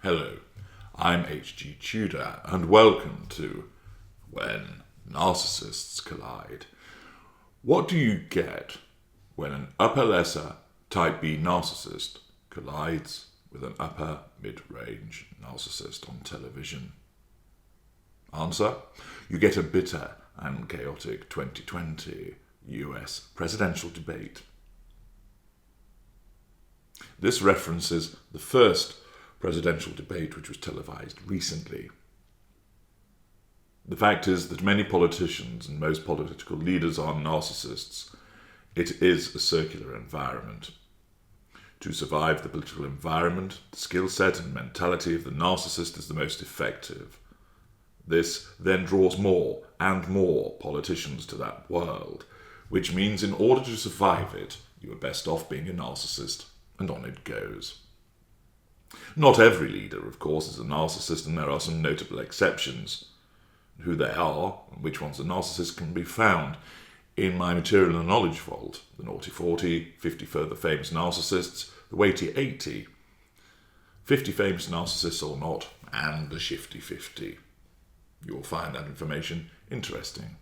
Hello, I'm H.G. Tudor, and welcome to When Narcissists Collide. What do you get when an upper-lesser type B narcissist collides with an upper mid-range narcissist on television? Answer: you get a bitter and chaotic 2020 US presidential debate. This references the first presidential debate, which was televised recently. The fact is that many politicians and most political leaders are narcissists. It is a circular environment. To survive the political environment, the skill set and mentality of the narcissist is the most effective. This then draws more and more politicians to that world, which means in order to survive it, you are best off being a narcissist, and on it goes. Not every leader, of course, is a narcissist, and there are some notable exceptions. Who they are, and which ones are narcissists, can be found in my material and knowledge vault: the Naughty 40, 50 further famous narcissists, the Weighty 80, 50 famous narcissists or not, and the Shifty 50. You will find that information interesting.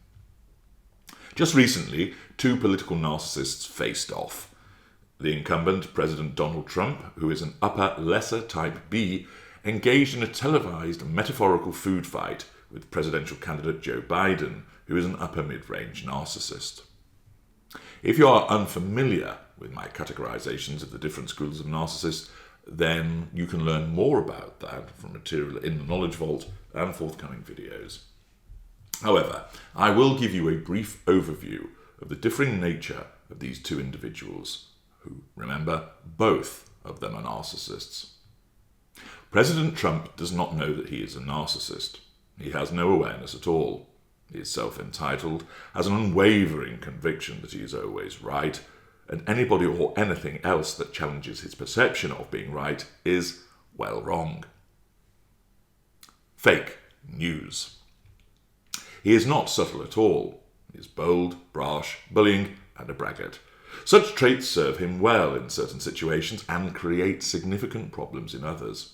Just recently, two political narcissists faced off. The incumbent, President Donald Trump, who is an upper lesser type B, engaged in a televised metaphorical food fight with presidential candidate Joe Biden, who is an upper mid-range narcissist. If you are unfamiliar with my categorizations of the different schools of narcissists, then you can learn more about that from material in the Knowledge Vault and forthcoming videos. However, I will give you a brief overview of the differing nature of these two individuals, who, remember, both of them are narcissists. President Trump does not know that he is a narcissist. He has no awareness at all. He is self-entitled, has an unwavering conviction that he is always right, and anybody or anything else that challenges his perception of being right is, well, wrong. Fake news. He is not subtle at all. He is bold, brash, bullying, and a braggart. Such traits serve him well in certain situations and create significant problems in others.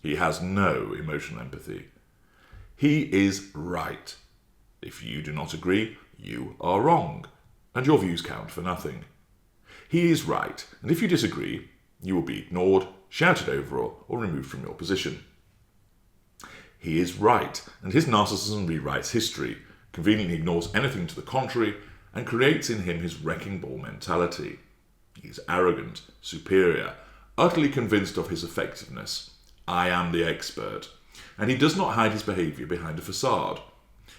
He has no emotional empathy. He is right. If you do not agree, you are wrong, and your views count for nothing. He is right, and if you disagree, you will be ignored, shouted over, or removed from your position. He is right, and his narcissism rewrites history, conveniently ignores anything to the contrary, and creates in him his wrecking ball mentality. He is arrogant, superior, utterly convinced of his effectiveness. I am the expert. And he does not hide his behaviour behind a facade.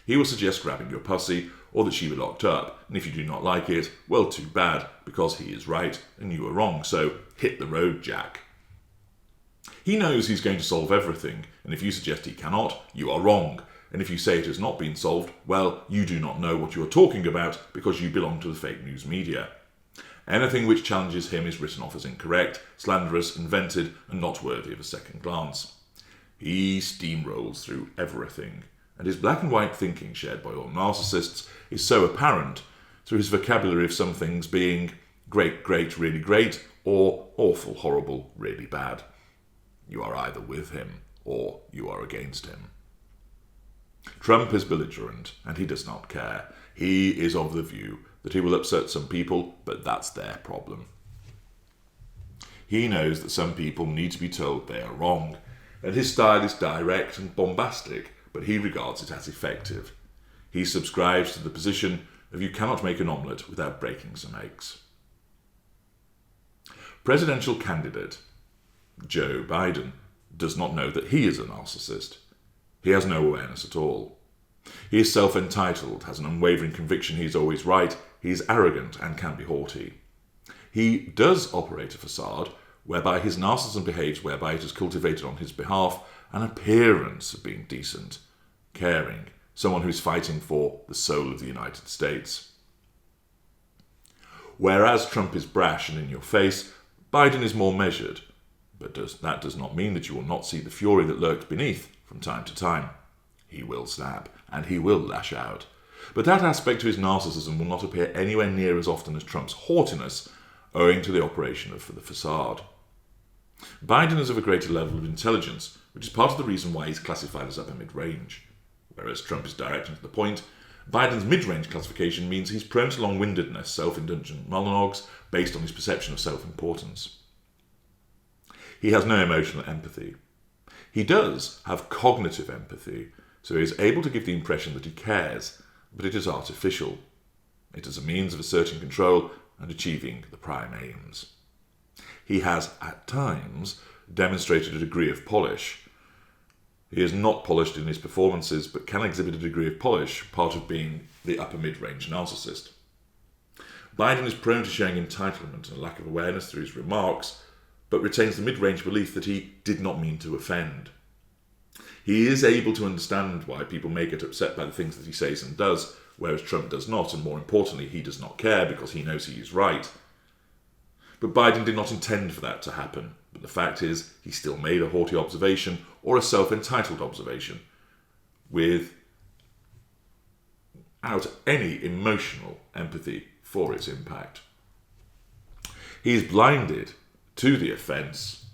He will suggest grabbing your pussy, or that she be locked up, and if you do not like it, well, too bad, because he is right and you are wrong, so hit the road, Jack. He knows he's going to solve everything, and if you suggest he cannot, you are wrong. And if you say it has not been solved, well, you do not know what you are talking about because you belong to the fake news media. Anything which challenges him is written off as incorrect, slanderous, invented, and not worthy of a second glance. He steamrolls through everything, and his black and white thinking shared by all narcissists is so apparent through his vocabulary of some things being great, great, really great, or awful, horrible, really bad. You are either with him or you are against him. Trump is belligerent, and he does not care. He is of the view that he will upset some people, but that's their problem. He knows that some people need to be told they are wrong, and his style is direct and bombastic, but he regards it as effective. He subscribes to the position of you cannot make an omelette without breaking some eggs. Presidential candidate Joe Biden does not know that he is a narcissist. He has no awareness at all. He is self-entitled, has an unwavering conviction he is always right, he is arrogant and can be haughty. He does operate a facade whereby his narcissism behaves whereby it has cultivated on his behalf an appearance of being decent, caring, someone who is fighting for the soul of the United States. Whereas Trump is brash and in your face, Biden is more measured, but that does not mean that you will not see the fury that lurks beneath from time to time. He will snap, and he will lash out. But that aspect of his narcissism will not appear anywhere near as often as Trump's haughtiness, owing to the operation of the facade. Biden is of a greater level of intelligence, which is part of the reason why he's classified as upper mid-range. Whereas Trump is direct and to the point, Biden's mid-range classification means he's prone to long-windedness, self-indulgent monologues based on his perception of self-importance. He has no emotional empathy. He does have cognitive empathy, so he is able to give the impression that he cares, but it is artificial. It is a means of asserting control and achieving the prime aims. He has, at times, demonstrated a degree of polish. He is not polished in his performances, but can exhibit a degree of polish, part of being the upper mid-range narcissist. Biden is prone to showing entitlement and a lack of awareness through his remarks, but retains the mid-range belief that he did not mean to offend. He is able to understand why people may get upset by the things that he says and does, whereas Trump does not, and more importantly, he does not care because he knows he is right. But Biden did not intend for that to happen. But the fact is, he still made a haughty observation or a self-entitled observation without any emotional empathy for its impact. He is blinded to the offence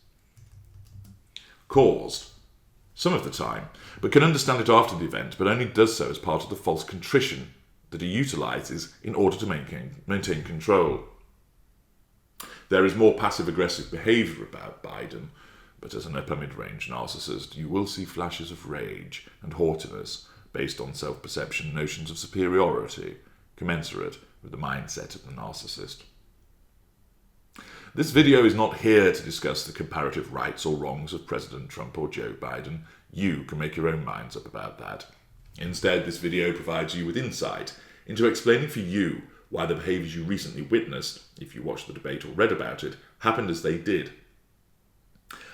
caused some of the time, but can understand it after the event, but only does so as part of the false contrition that he utilises in order to maintain control. There is more passive-aggressive behaviour about Biden, but as an upper mid-range narcissist, you will see flashes of rage and haughtiness based on self-perception notions of superiority, commensurate with the mindset of the narcissist. This video is not here to discuss the comparative rights or wrongs of President Trump or Joe Biden. You can make your own minds up about that. Instead, this video provides you with insight into explaining for you why the behaviours you recently witnessed, if you watched the debate or read about it, happened as they did.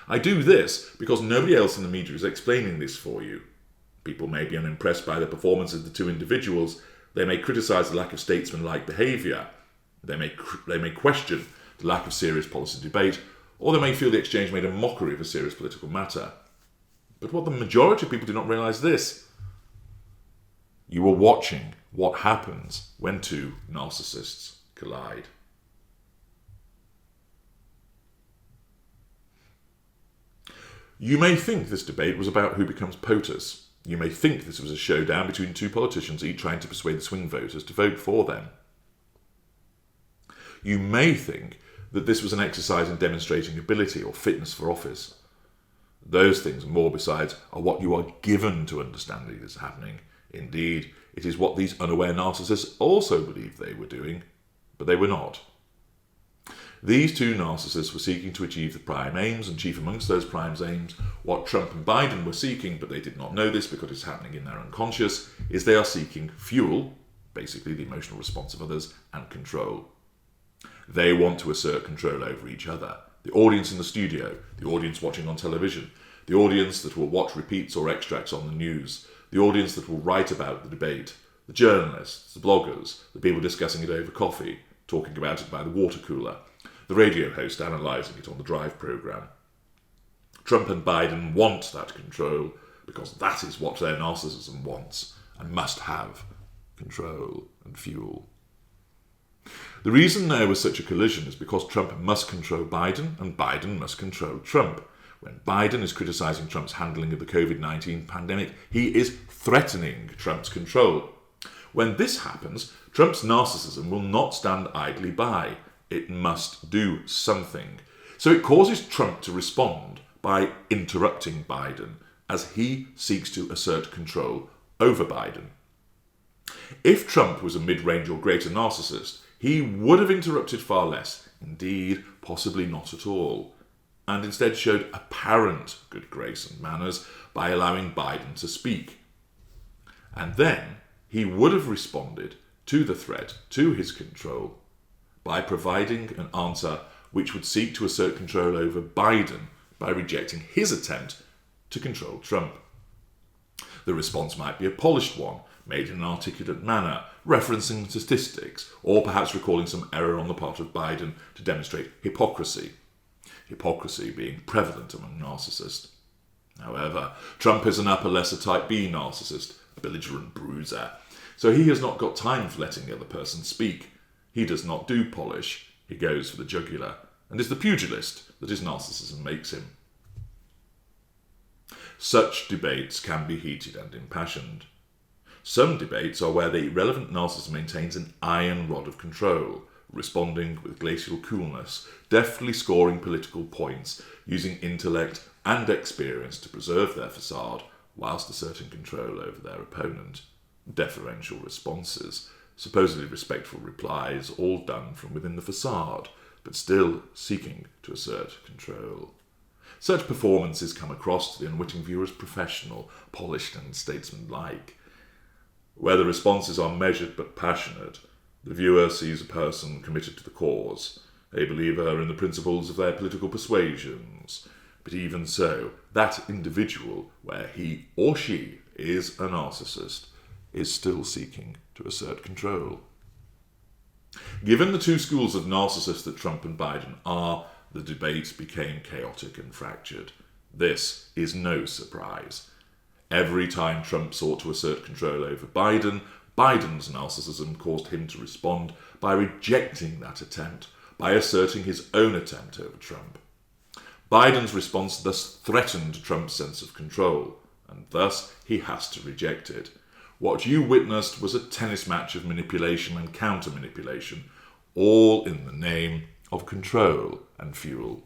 I do this because nobody else in the media is explaining this for you. People may be unimpressed by the performance of the two individuals. They may criticise the lack of statesmanlike behaviour. They may question the lack of serious policy debate, or they may feel the exchange made a mockery of a serious political matter. But what the majority of people do not realise this. You are watching what happens when two narcissists collide. You may think this debate was about who becomes POTUS. You may think this was a showdown between two politicians, each trying to persuade the swing voters to vote for them. You may think that this was an exercise in demonstrating ability or fitness for office. Those things and more besides are what you are given to understanding is happening. Indeed, it is what these unaware narcissists also believed they were doing, but they were not. These two narcissists were seeking to achieve the prime aims, and chief amongst those prime aims, what Trump and Biden were seeking, but they did not know this because it's happening in their unconscious, is they are seeking fuel, basically the emotional response of others, and control. They want to assert control over each other. The audience in the studio, the audience watching on television, the audience that will watch repeats or extracts on the news, the audience that will write about the debate, the journalists, the bloggers, the people discussing it over coffee, talking about it by the water cooler, the radio host analysing it on the Drive programme. Trump and Biden want that control because that is what their narcissism wants and must have: control and fuel. The reason there was such a collision is because Trump must control Biden and Biden must control Trump. When Biden is criticising Trump's handling of the COVID-19 pandemic, he is threatening Trump's control. When this happens, Trump's narcissism will not stand idly by. It must do something. So it causes Trump to respond by interrupting Biden as he seeks to assert control over Biden. If Trump was a mid-range or greater narcissist, he would have interrupted far less, indeed, possibly not at all, and instead showed apparent good grace and manners by allowing Biden to speak. And then he would have responded to the threat, to his control, by providing an answer which would seek to assert control over Biden by rejecting his attempt to control Trump. The response might be a polished one, made in an articulate manner, referencing statistics, or perhaps recalling some error on the part of Biden to demonstrate hypocrisy. Hypocrisy being prevalent among narcissists. However, Trump is an upper lesser type B narcissist, a belligerent bruiser, so he has not got time for letting the other person speak. He does not do polish, he goes for the jugular, and is the pugilist that his narcissism makes him. Such debates can be heated and impassioned. Some debates are where the relevant narcissist maintains an iron rod of control, responding with glacial coolness, deftly scoring political points, using intellect and experience to preserve their facade whilst asserting control over their opponent. Deferential responses, supposedly respectful replies, all done from within the facade, but still seeking to assert control. Such performances come across to the unwitting viewer as professional, polished and statesmanlike. Where the responses are measured but passionate, the viewer sees a person committed to the cause, a believer in the principles of their political persuasions. But even so, that individual, where he or she is a narcissist, is still seeking to assert control. Given the two schools of narcissists that Trump and Biden are, the debate became chaotic and fractured. This is no surprise. Every time Trump sought to assert control over Biden, Biden's narcissism caused him to respond by rejecting that attempt, by asserting his own attempt over Trump. Biden's response thus threatened Trump's sense of control, and thus he has to reject it. What you witnessed was a tennis match of manipulation and counter-manipulation, all in the name of control and fuel.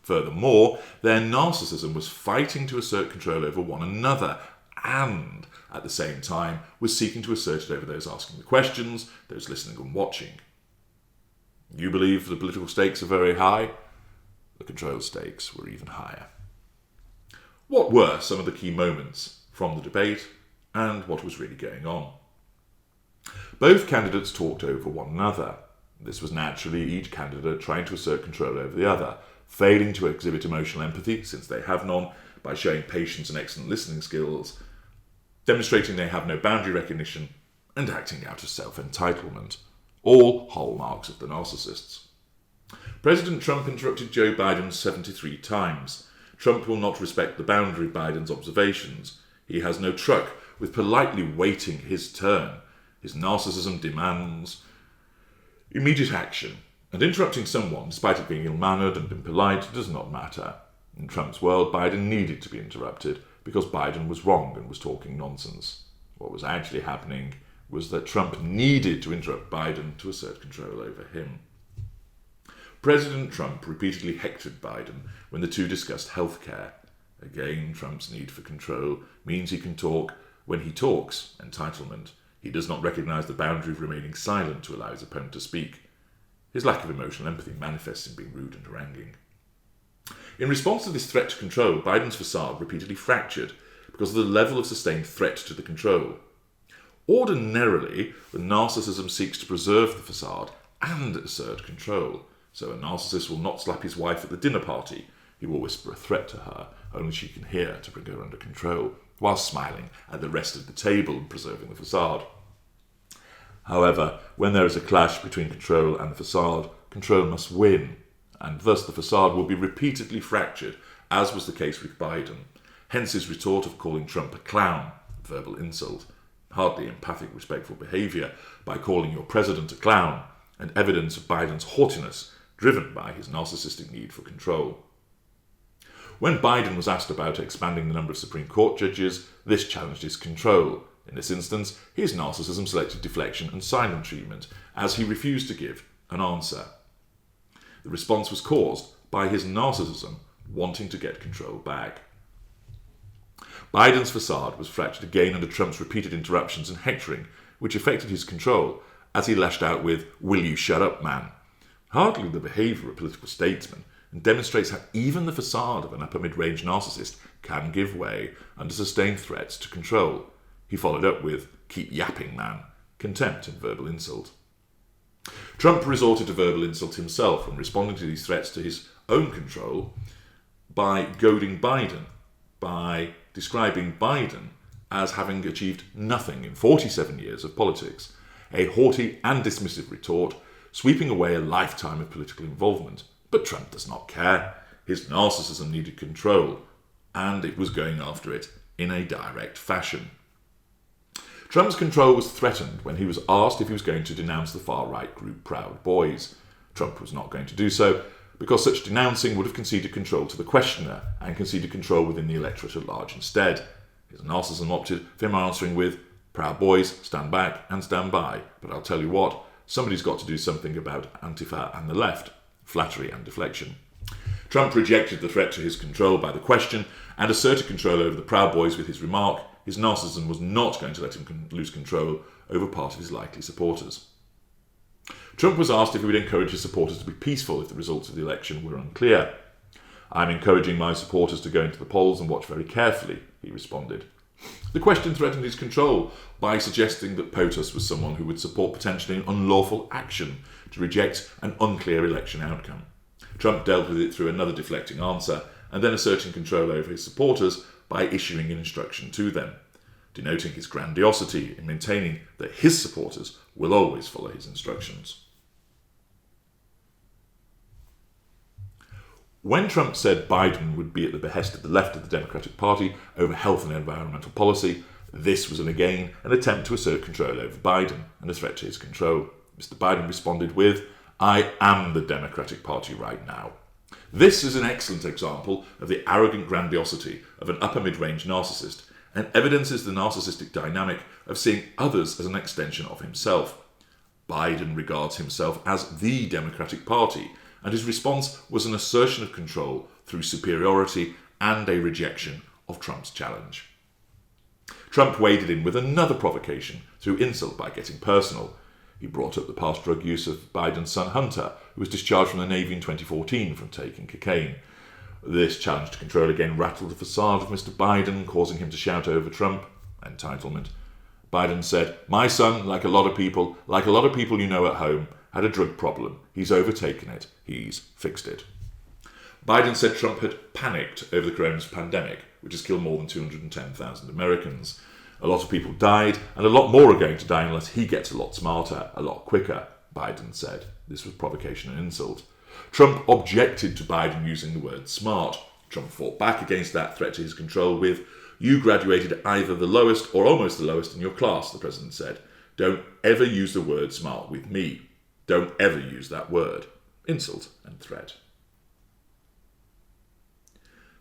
Furthermore, their narcissism was fighting to assert control over one another, and at the same time was seeking to assert it over those asking the questions, those listening and watching. You believe the political stakes are very high? The control stakes were even higher. What were some of the key moments from the debate, and what was really going on? Both candidates talked over one another. This was naturally each candidate trying to assert control over the other, failing to exhibit emotional empathy, since they have none, by showing patience and excellent listening skills, demonstrating they have no boundary recognition, and acting out of self-entitlement, all hallmarks of the narcissists. President Trump interrupted Joe Biden 73 times. Trump will not respect the boundary of Biden's observations. He has no truck with politely waiting his turn. His narcissism demands immediate action, and interrupting someone, despite it being ill-mannered and impolite, does not matter. In Trump's world, Biden needed to be interrupted because Biden was wrong and was talking nonsense. What was actually happening was that Trump needed to interrupt Biden to assert control over him. President Trump repeatedly hectored Biden when the two discussed healthcare. Again, Trump's need for control means he can talk when he talks, entitlement. He does not recognize the boundary of remaining silent to allow his opponent to speak. His lack of emotional empathy manifests in being rude and haranguing. In response to this threat to control, Biden's facade repeatedly fractured because of the level of sustained threat to the control. Ordinarily, the narcissism seeks to preserve the facade and assert control. So a narcissist will not slap his wife at the dinner party. He will whisper a threat to her, only she can hear, to bring her under control, while smiling at the rest of the table and preserving the facade. However, when there is a clash between control and the facade, control must win, and thus the facade will be repeatedly fractured, as was the case with Biden. Hence his retort of calling Trump a clown, verbal insult, hardly empathic, respectful behaviour, by calling your president a clown, and evidence of Biden's haughtiness, driven by his narcissistic need for control. When Biden was asked about expanding the number of Supreme Court judges, this challenged his control. In this instance, his narcissism selected deflection and silent treatment, as he refused to give an answer. The response was caused by his narcissism wanting to get control back. Biden's facade was fractured again under Trump's repeated interruptions and hectoring, which affected his control, as he lashed out with, "Will you shut up, man?" Hardly the behaviour of a political statesman, and demonstrates how even the facade of an upper mid-range narcissist can give way under sustained threats to control. He followed up with, "Keep yapping, man," contempt and verbal insult. Trump resorted to verbal insult himself when responding to these threats to his own control by goading Biden, by describing Biden as having achieved nothing in 47 years of politics, a haughty and dismissive retort, sweeping away a lifetime of political involvement. But Trump does not care. His narcissism needed control, and it was going after it in a direct fashion. Trump's control was threatened when he was asked if he was going to denounce the far-right group Proud Boys. Trump was not going to do so, because such denouncing would have conceded control to the questioner and conceded control within the electorate at large instead. His narcissism opted for him answering with, "Proud boys, stand back and stand by, but I'll tell you what, somebody's got to do something about Antifa and the left," flattery and deflection. Trump rejected the threat to his control by the question and asserted control over the Proud Boys with his remark his narcissism was not going to let him lose control over part of his likely supporters. Trump was asked if he would encourage his supporters to be peaceful if the results of the election were unclear. "I'm encouraging my supporters to go into the polls and watch very carefully," he responded. The question threatened his control by suggesting that POTUS was someone who would support potentially unlawful action to reject an unclear election outcome. Trump dealt with it through another deflecting answer and then asserting control over his supporters by issuing an instruction to them, denoting his grandiosity in maintaining that his supporters will always follow his instructions. When Trump said Biden would be at the behest of the left of the Democratic Party over health and environmental policy, this was again an attempt to assert control over Biden and a threat to his control. Mr. Biden responded with, "I am the Democratic Party right now." This is an excellent example of the arrogant grandiosity of an upper mid-range narcissist and evidences the narcissistic dynamic of seeing others as an extension of himself. Biden regards himself as the Democratic Party, and his response was an assertion of control through superiority and a rejection of Trump's challenge. Trump waded in with another provocation through insult by getting personal. He brought up the past drug use of Biden's son Hunter, who was discharged from the Navy in 2014 from taking cocaine. This challenge to control again rattled the facade of Mr. Biden, causing him to shout over Trump, entitlement. Biden said, "My son, like a lot of people you know at home, had a drug problem. He's overtaken it. He's fixed it." Biden said Trump had panicked over the coronavirus pandemic, which has killed more than 210,000 Americans. A lot of people died, and a lot more are going to die unless he gets a lot smarter, a lot quicker, Biden said. This was provocation and insult. Trump objected to Biden using the word smart. Trump fought back against that threat to his control with, "You graduated either the lowest or almost the lowest in your class," the president said. "Don't ever use the word smart with me. Don't ever use that word." Insult and threat.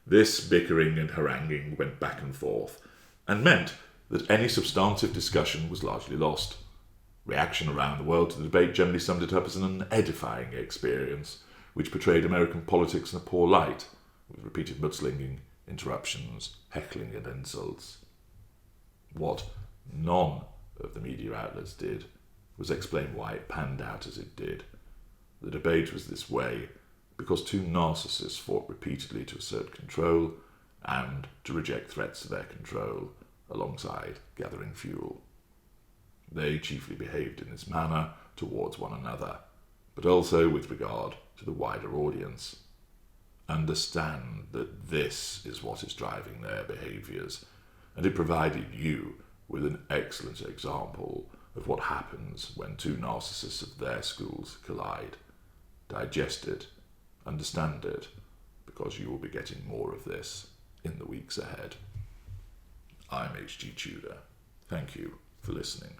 This bickering and haranguing went back and forth and meant that any substantive discussion was largely lost. Reaction around the world to the debate generally summed it up as an unedifying experience, which portrayed American politics in a poor light, with repeated mudslinging, interruptions, heckling and insults. What none of the media outlets did was explain why it panned out as it did. The debate was this way because two narcissists fought repeatedly to assert control and to reject threats to their control, alongside gathering fuel. They chiefly behaved in this manner towards one another, but also with regard to the wider audience. Understand that this is what is driving their behaviours, and it provided you with an excellent example of what happens when two narcissists of their schools collide. Digest it, understand it, because you will be getting more of this in the weeks ahead. I'm H.G. Tudor. Thank you for listening.